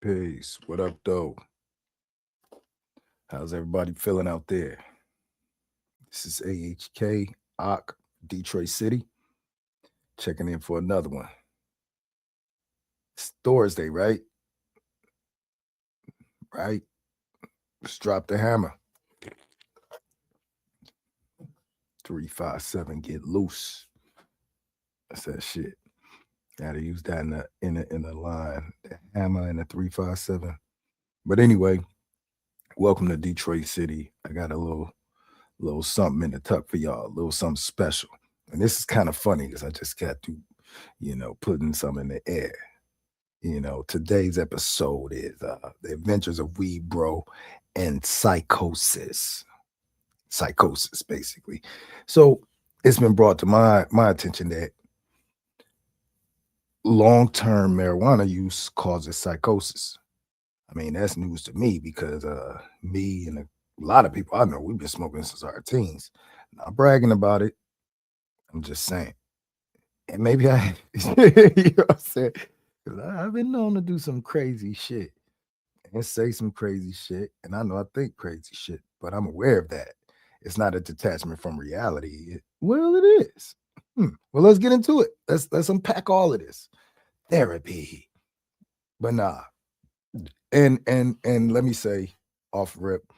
Peace. What up, though? How's everybody feeling out there? This is AHK OC Detroit City checking in for another one. It's Thursday, right? Right? Let's drop the hammer. 357, get loose. That's that shit. Gotta use that in the line. The hammer and the 357. But anyway, welcome to Detroit City. I got a little something in the tuck for y'all, a little something special. And this is kind of funny because I just got to, putting some in the air. Today's episode is The Adventures of Weed Bro and Psychosis. Psychosis, basically. So it's been brought to my attention that long-term marijuana use causes psychosis. I mean, that's news to me because me and a lot of people I know, we've been smoking since our teens. Not bragging about it. I'm just saying. And maybe I, you know what I'm saying? 'Cause I've been known to do some crazy shit and say some crazy shit. And I know I think crazy shit, but I'm aware of that. It's not a detachment from reality. Well, it is. Well, let's get into it. Let's unpack all of this. Therapy. But nah. And let me say off rip,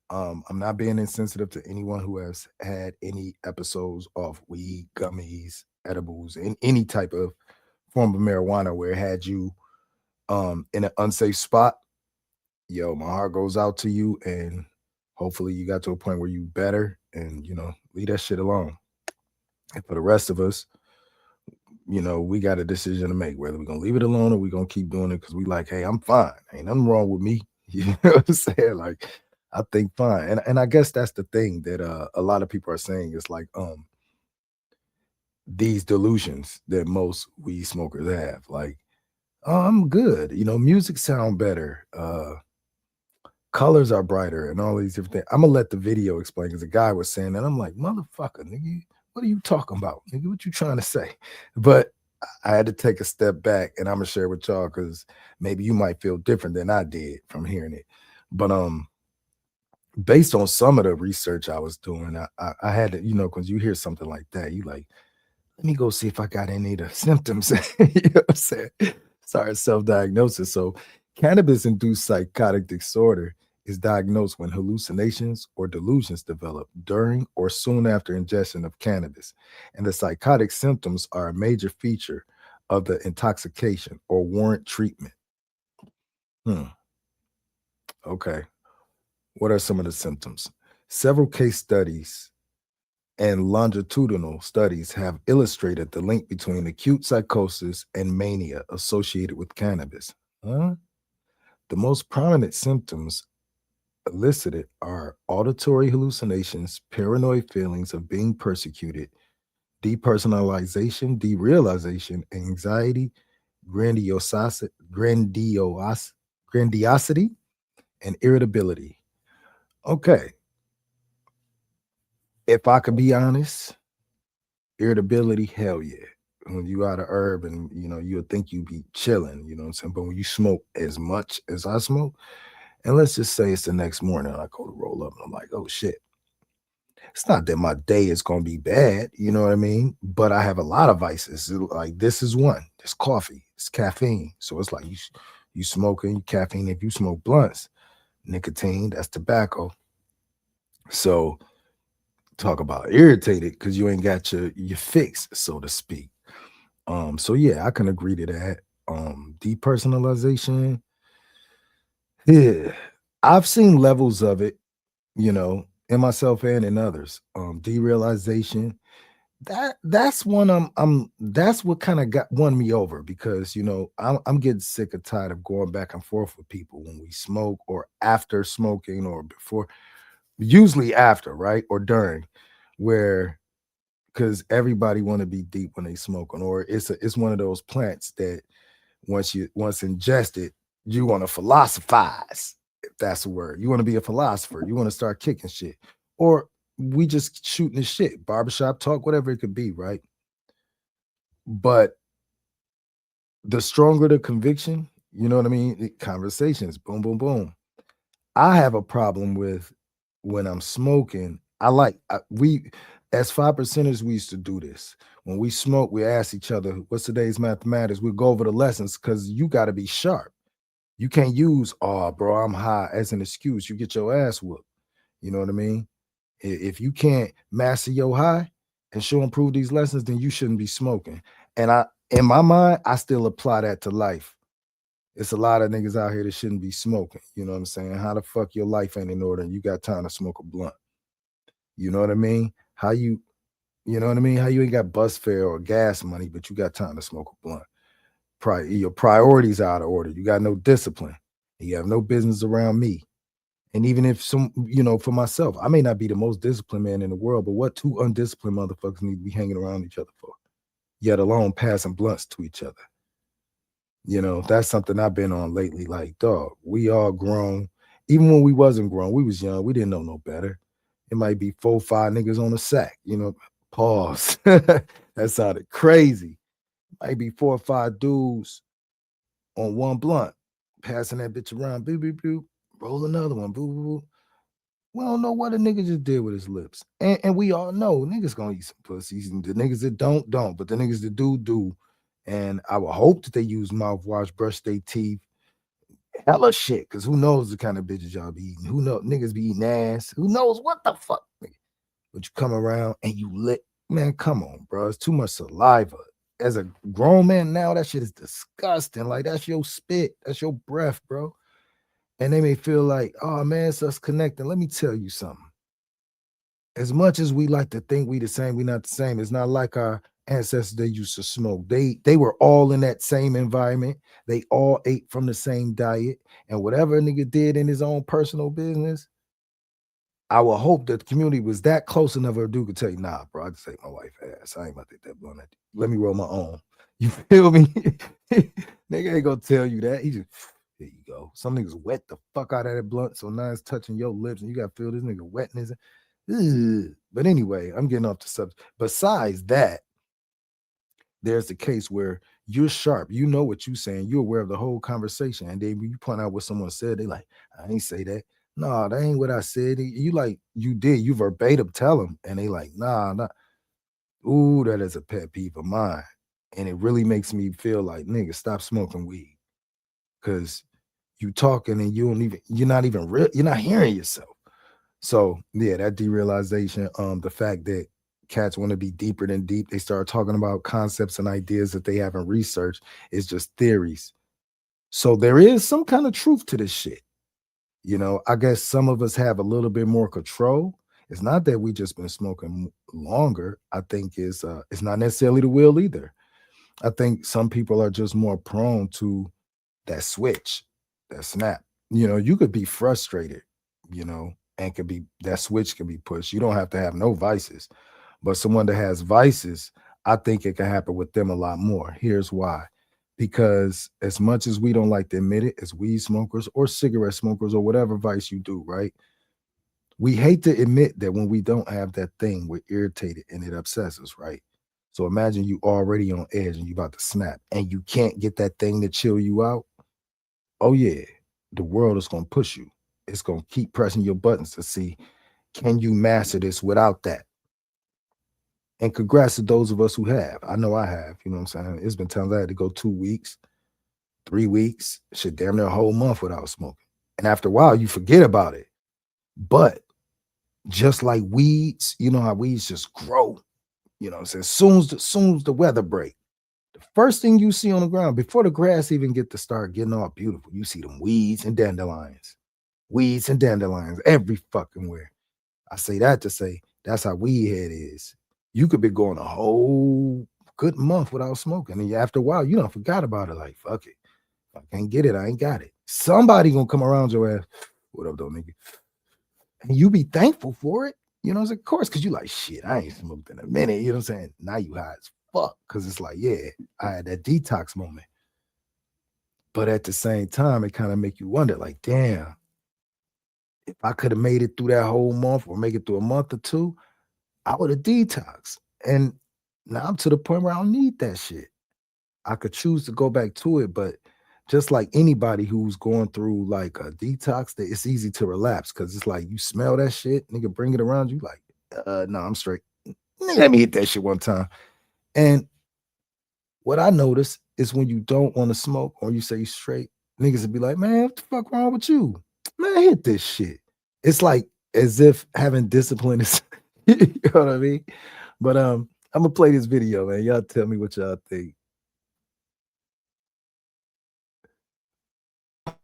I'm not being insensitive to anyone who has had any episodes of weed, gummies, edibles, in any type of form of marijuana where it had you in an unsafe spot. Yo, my heart goes out to you, and hopefully you got to a point where you better and leave that shit alone. And for the rest of us, we got a decision to make whether we're gonna leave it alone or we're gonna keep doing it because we like, hey, I'm fine. Ain't nothing wrong with me. You know what I'm saying? Like, I think fine. And I guess that's the thing that a lot of people are saying is like these delusions that most weed smokers have. Like, oh, I'm good. Music sound better. Colors are brighter and all these different things. I'm gonna let the video explain because the guy was saying that. I'm like, motherfucker, nigga, what are you talking about? Nigga, what you trying to say? But I had to take a step back and I'm gonna share with y'all because maybe you might feel different than I did from hearing it. But based on some of the research I was doing, I had to, because you hear something like that, you like, let me go see if I got any of the symptoms. You know what I'm saying? Sorry, self-diagnosis. So cannabis-induced psychotic disorder is diagnosed when hallucinations or delusions develop during or soon after ingestion of cannabis. And the psychotic symptoms are a major feature of the intoxication or warrant treatment. Hmm. Okay. What are some of the symptoms? Several case studies and longitudinal studies have illustrated the link between acute psychosis and mania associated with cannabis. Huh? The most prominent symptoms elicited are auditory hallucinations, paranoid feelings of being persecuted, depersonalization, derealization, anxiety, grandiosity, grandiosity, and irritability. Okay, if I could be honest, irritability, hell yeah. When you out of herb and you would think you be chilling, you know what I'm saying? But when you smoke as much as I smoke, and let's just say it's the next morning and I go to roll up and I'm like, oh shit. It's not that my day is gonna be bad, you know what I mean? But I have a lot of vices. Like this is one. It's coffee, it's caffeine. So it's like you smoking caffeine if you smoke blunts, nicotine, that's tobacco. So talk about irritated because you ain't got your fix, so to speak. So yeah, I can agree to that. Depersonalization, yeah. I've seen levels of it, in myself and in others. Derealization, that's one that's what kind of got won me over because I'm getting sick and tired of going back and forth with people when we smoke or after smoking or before, usually after, right? Or during, where because everybody want to be deep when they smoking, or it's one of those plants that once ingested, you want to philosophize, if that's a word. You want to be a philosopher. You want to start kicking shit, or we just shooting the shit, barbershop talk, whatever it could be, right? But the stronger the conviction, You know what I mean? Conversations, boom, boom, boom. I have a problem with when I'm smoking. We as 5 percenters, we used to do this. When we smoke, we ask each other, what's today's mathematics? We go over the lessons because you got to be sharp. You can't use, oh, bro, I'm high as an excuse. You get your ass whooped. You know what I mean? If you can't master your high and show improve these lessons, then you shouldn't be smoking. And in my mind, I still apply that to life. It's a lot of niggas out here that shouldn't be smoking. You know what I'm saying? How the fuck your life ain't in order and you got time to smoke a blunt? You know what I mean? You know what I mean? How you ain't got bus fare or gas money, but you got time to smoke a blunt. Your priorities out of order. You got no discipline. You have no business around me. And even if for myself, I may not be the most disciplined man in the world, but what two undisciplined motherfuckers need to be hanging around each other for? Yet alone passing blunts to each other. That's something I've been on lately. Like, dog, we all grown. Even when we wasn't grown, we was young. We didn't know no better. It might be 4 or 5 niggas on a sack. Pause. That sounded crazy. Might be 4 or 5 dudes on one blunt, passing that bitch around. Boop, boop, boop. Roll another one. Boop, boop, boop. We don't know what a nigga just did with his lips. And we all know niggas gonna eat some pussies. And the niggas that don't. But the niggas that do. And I would hope that they use mouthwash, brush their teeth, hella shit. Cause who knows the kind of bitches y'all be eating? Who knows niggas be eating ass? Who knows what the fuck? Nigga? But you come around and you lit, man. Come on, bro. It's too much saliva. As a grown man now, that shit is disgusting. Like that's your spit, that's your breath, bro. And they may feel like, oh man, it's us connecting. Let me tell you something. As much as we like to think we the same, we not the same. It's not like our ancestors they used to smoke. They were all in that same environment. They all ate from the same diet. And whatever a nigga did in his own personal business, I will hope that the community was that close enough where a dude could tell you, nah, bro, I can take my wife ass. I ain't about to take that blunt. Let me roll my own. You feel me? Nigga ain't gonna tell you that. He just here you go. Some niggas wet the fuck out of that blunt, so now it's touching your lips, and you gotta feel this nigga wetness. Ugh. But anyway, I'm getting off the subject. Besides that, there's the case where you're sharp. You know what you're saying. You're aware of the whole conversation. And then when you point out what someone said, they like, I ain't say that. No, that ain't what I said. You like, you did. You verbatim tell them. And they like, nah. Ooh, that is a pet peeve of mine. And it really makes me feel like, nigga, stop smoking weed. Cause you talking and you're not even real, you're not hearing yourself. So yeah, that derealization, the fact that cats want to be deeper than deep, they start talking about concepts and ideas that they haven't researched. It's just theories. So there is some kind of truth to this shit. I guess some of us have a little bit more control. It's not that we just been smoking longer. I think it's not necessarily the will either. I think some people are just more prone to that switch, that snap. You could be frustrated, and could be that switch can be pushed. You don't have to have no vices, but someone that has vices, I think it can happen with them a lot more. Here's why. Because as much as we don't like to admit it, as weed smokers or cigarette smokers or whatever vice you do, right? We hate to admit that when we don't have that thing, we're irritated and it upsets us, right? So imagine you already on edge and you about to snap and you can't get that thing to chill you out. Oh yeah, the world is gonna push you. It's gonna keep pressing your buttons to see, can you master this without that? And congrats to those of us who have. I know I have. You know what I'm saying? It's been times I had to go 2 weeks, 3 weeks, shit, damn near a whole month without smoking. And after a while, you forget about it. But just like weeds, you know how weeds just grow. You know what I'm saying? Soon as the weather break, the first thing you see on the ground before the grass even get to start getting all beautiful, you see them weeds and dandelions. Weeds and dandelions every fucking where. I say that to say that's how weed head is. You could be going a whole good month without smoking. And after a while, you don't forgot about it. Like, fuck it. If I can't get it, I ain't got it. Somebody gonna come around your ass. What up, though, nigga? And you be thankful for it. You know what I'm saying? Of course, because you like, shit, I ain't smoked in a minute. You know what I'm saying? Now you high as fuck. Cause it's like, yeah, I had that detox moment. But at the same time, it kind of make you wonder, like, damn, if I could have made it through that whole month or make it through a month or two, I would have detox. And now I'm to the point where I don't need that shit. I could choose to go back to it, but just like anybody who's going through like a detox, that it's easy to relapse because it's like you smell that shit, nigga, bring it around you, like, no, I'm straight. Let me hit that shit one time. And what I notice is when you don't want to smoke or you say you straight, niggas would be like, man, what the fuck wrong with you? Man, hit this shit. It's like as if having discipline is, you know what I mean? But I'm gonna play this video, man. Y'all tell me what y'all think.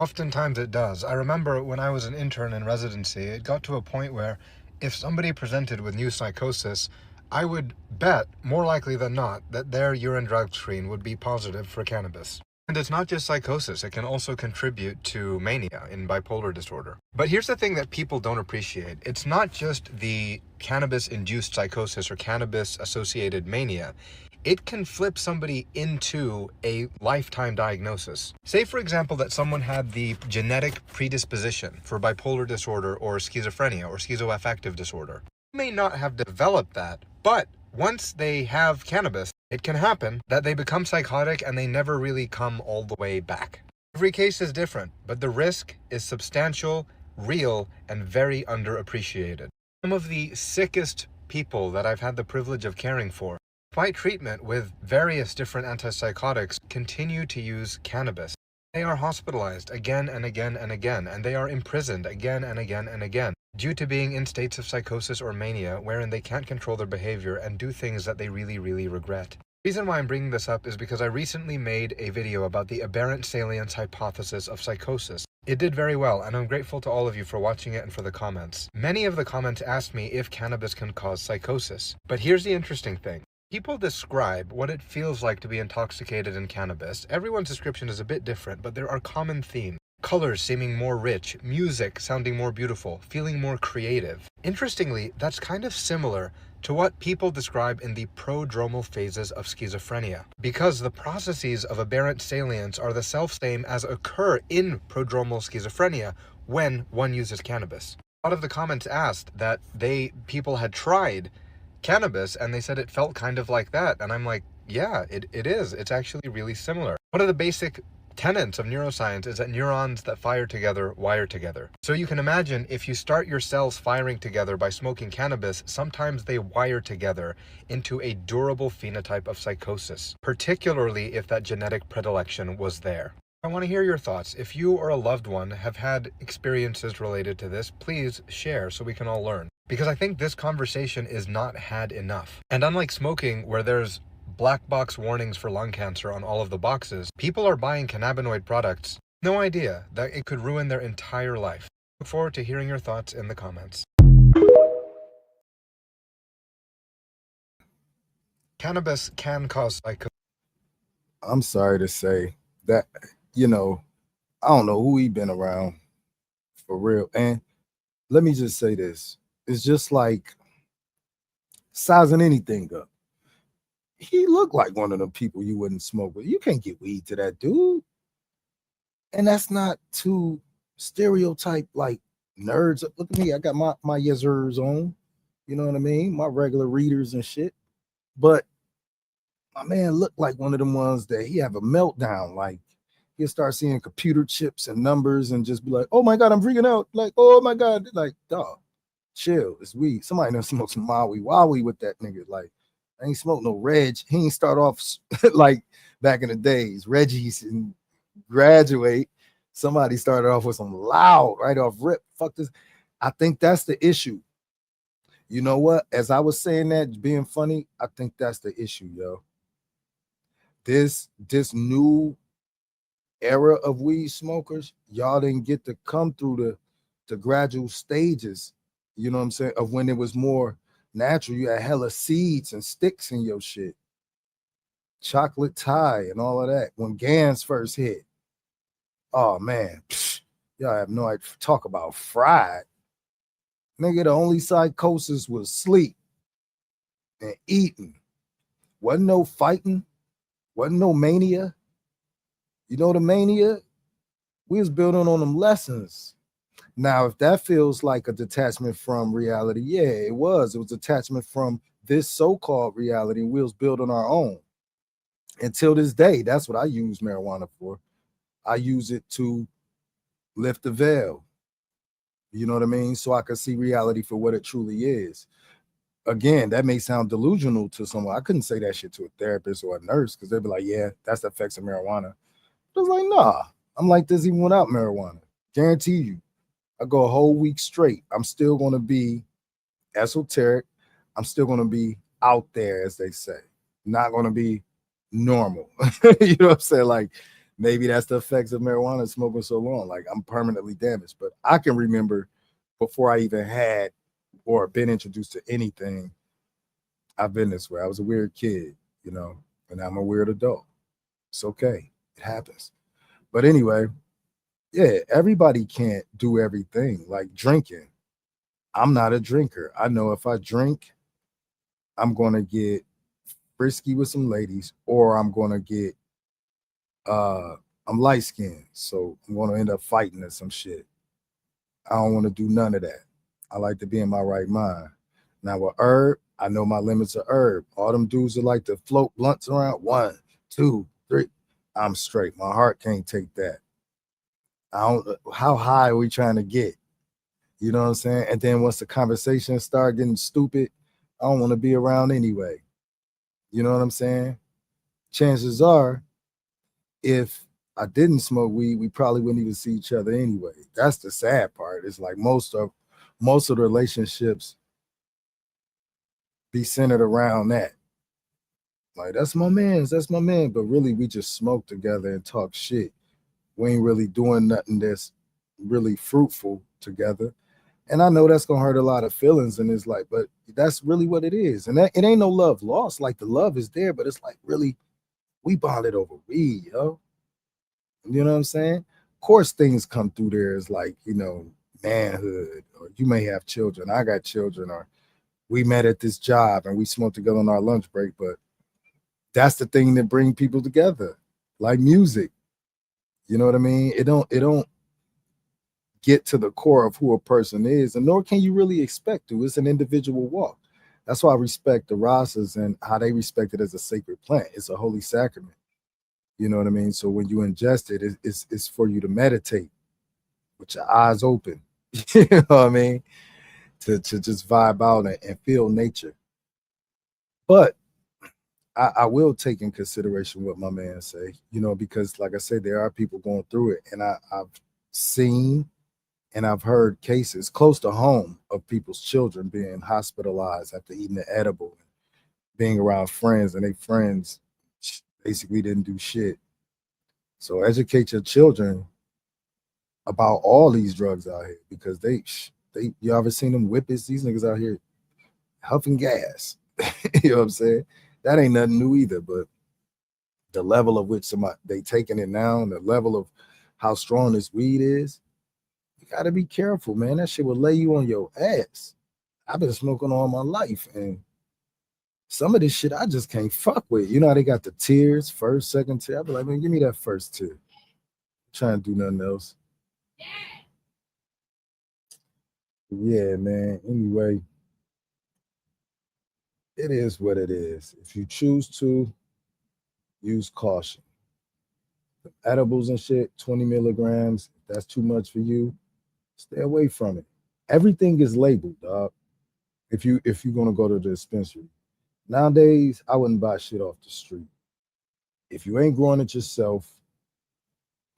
Oftentimes it does. I remember when I was an intern in residency, it got to a point where if somebody presented with new psychosis, I would bet, more likely than not, that their urine drug screen would be positive for cannabis. And it's not just psychosis, it can also contribute to mania in bipolar disorder. But here's the thing that people don't appreciate. It's not just the cannabis-induced psychosis or cannabis-associated mania. It can flip somebody into a lifetime diagnosis. Say, for example, that someone had the genetic predisposition for bipolar disorder or schizophrenia or schizoaffective disorder. They may not have developed that, but once they have cannabis, it can happen that they become psychotic and they never really come all the way back. Every case is different, but the risk is substantial, real, and very underappreciated. Some of the sickest people that I've had the privilege of caring for, despite treatment with various different antipsychotics, continue to use cannabis. They are hospitalized again and again and again, and they are imprisoned again and again and again, due to being in states of psychosis or mania wherein they can't control their behavior and do things that they really, really regret. The reason why I'm bringing this up is because I recently made a video about the aberrant salience hypothesis of psychosis. It did very well, and I'm grateful to all of you for watching it and for the comments. Many of the comments asked me if cannabis can cause psychosis. But here's the interesting thing. People describe what it feels like to be intoxicated in cannabis. Everyone's description is a bit different, but there are common themes. Colors seeming more rich, music sounding more beautiful, feeling more creative. Interestingly, that's kind of similar to what people describe in the prodromal phases of schizophrenia, because the processes of aberrant salience are the self-same as occur in prodromal schizophrenia when one uses cannabis. A lot of the comments asked that people had tried cannabis and they said it felt kind of like that, and I'm like, yeah, it is. It's actually really similar. One of the basic tenets of neuroscience is that neurons that fire together wire together. So you can imagine if you start your cells firing together by smoking cannabis, sometimes they wire together into a durable phenotype of psychosis, particularly if that genetic predilection was there. I want to hear your thoughts. If you or a loved one have had experiences related to this, please share so we can all learn. Because I think this conversation is not had enough. And unlike smoking, where there's black box warnings for lung cancer on all of the boxes, people are buying cannabinoid products, no idea that it could ruin their entire life. Look forward to hearing your thoughts in the comments. Cannabis can cause psychosis. I'm sorry to say that, you know, I don't know who he been around for real. And let me just say this. It's just like sizing anything up. He looked like one of the people you wouldn't smoke with. You can't get weed to that dude. And that's not too stereotype like nerds. Look at me. I got my yezzers on. You know what I mean? My regular readers and shit. But my man looked like one of them ones that he have a meltdown. Like he'll start seeing computer chips and numbers and just be like, oh my God, I'm freaking out. Like, oh my God. Like, dog, chill. It's weed. Somebody done smoked some Maui Wowie with that nigga. Like, I ain't smoke no Reg. He ain't start off like back in the days. Reggie's and graduate. Somebody started off with some loud right off rip. Fuck this. I think that's the issue. You know what? As I was saying that, being funny, I think that's the issue, yo. This new era of weed smokers, y'all didn't get to come through the gradual stages, you know what I'm saying, of when it was more natural. You had hella seeds and sticks in your shit. Chocolate tie and all of that. When Gans first hit, oh man, y'all have no idea. Talk about fried. Nigga, the only psychosis was sleep and eating. Wasn't no fighting. Wasn't no mania. You know the mania? We was building on them lessons. Now, if that feels like a detachment from reality, yeah, it was. It was detachment from this so-called reality. We was building our own. Until this day, that's what I use marijuana for. I use it to lift the veil. You know what I mean? So I can see reality for what it truly is. Again, that may sound delusional to someone. I couldn't say that shit to a therapist or a nurse because they'd be like, yeah, that's the effects of marijuana. I was like, nah, I'm like this even without marijuana. Guarantee you, I go a whole week straight. I'm still going to be esoteric. I'm still going to be out there, as they say, not going to be normal. You know what I'm saying? Like, maybe that's the effects of marijuana smoking so long. Like, I'm permanently damaged. But I can remember before I even had or been introduced to anything, I've been this way. I was a weird kid, you know, and I'm a weird adult. It's okay. It happens. But anyway, yeah, everybody can't do everything. Like drinking. I'm not a drinker. I know if I drink, I'm gonna get frisky with some ladies, or I'm gonna get I'm light skinned, so I'm gonna end up fighting or some shit. I don't want to do none of that. I like to be in my right mind. Now with herb, I know my limits of herb. All them dudes that like to float blunts around, one, two, three. I'm straight. My heart can't take that. I don't. How high are we trying to get? You know what I'm saying? And then once the conversation start getting stupid, I don't want to be around anyway. You know what I'm saying? Chances are, if I didn't smoke weed, we probably wouldn't even see each other anyway. That's the sad part. It's like most of the relationships be centered around that. Like that's my man's, that's my man. But really, we just smoke together and talk shit. We ain't really doing nothing that's really fruitful together. And I know that's gonna hurt a lot of feelings, and it's like, but that's really what it is. And that it ain't no love lost. Like the love is there, but it's like really we bonded over weed, yo. You know what I'm saying? Of course, things come through there is like, manhood, or you may have children. I got children, or we met at this job and we smoked together on our lunch break. But that's the thing that bring people together, like music. You know what I mean? It don't get to the core of who a person is, and nor can you really expect to. It's an individual walk. That's why I respect the Rasas and how they respect it as a sacred plant. It's a holy sacrament. You know what I mean? So when you ingest it, it's for you to meditate with your eyes open. You know what I mean? To just vibe out and feel nature. But I will take in consideration what my man say, because like I said, there are people going through it, and I've seen and I've heard cases close to home of people's children being hospitalized after eating the edible, being around friends, and they friends basically didn't do shit. So educate your children about all these drugs out here because they you ever seen them whippets? These niggas out here huffing gas. You know what I'm saying? That ain't nothing new either, but the level of which somebody they taking it now and the level of how strong this weed is, you gotta be careful, man. That shit will lay you on your ass. I've been smoking all my life, and some of this shit I just can't fuck with. You know how they got the tiers, first, second tier. I be like, man, give me that first tier. I'm trying to do nothing else. Yeah, man. Anyway, it is what it is. If you choose to, use caution. Edibles and shit, 20 milligrams. If that's too much for you, stay away from it. Everything is labeled, dog. If you're gonna go to the dispensary. Nowadays, I wouldn't buy shit off the street. If you ain't growing it yourself,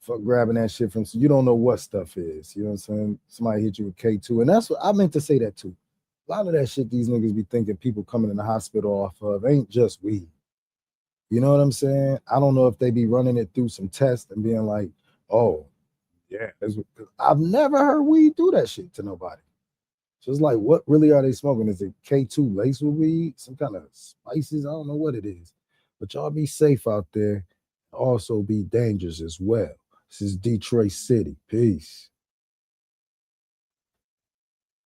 fuck grabbing that shit from you don't know what stuff is. You know what I'm saying? Somebody hit you with K2. And that's what I meant to say that too. A lot of that shit these niggas be thinking people coming in the hospital off of ain't just weed. You know what I'm saying? I don't know if they be running it through some tests and being like, oh, yeah. I've never heard weed do that shit to nobody. So it's like, what really are they smoking? Is it K2 laced with weed? Some kind of spices? I don't know what it is. But y'all be safe out there. Also be dangerous as well. This is Detroit City. Peace.